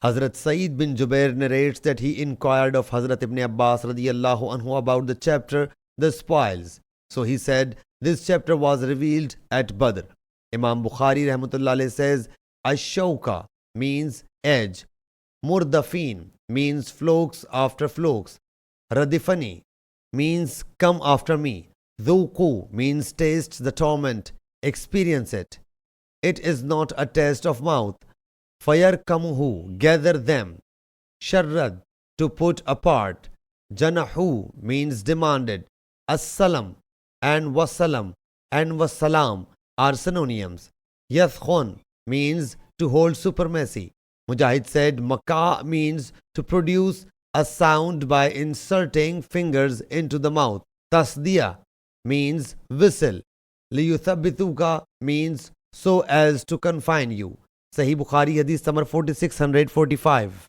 Hazrat Saeed bin Jubair narrates that he inquired of Hazrat Ibn Abbas radiyallahu anhu about the chapter, the spoils. So he said, this chapter was revealed at Badr. Imam Bukhari rahmatullah alayhi says, Ash-Shawka means edge. Murdafin means flokes after flokes. Radifani means come after me. Dhuku means taste the torment, experience it. It is not a test of mouth. Fayarkamuhu, gather them. Sharrad, to put apart. Janahu means demanded. As-salam and wassalam are synonyms. Yathkhun means to hold supremacy. Mujahid said Maka means to produce a sound by inserting fingers into the mouth. Tasdiya means whistle. Liyuthabituka means so as to confine you. Sahih Bukhari Hadith number 4645.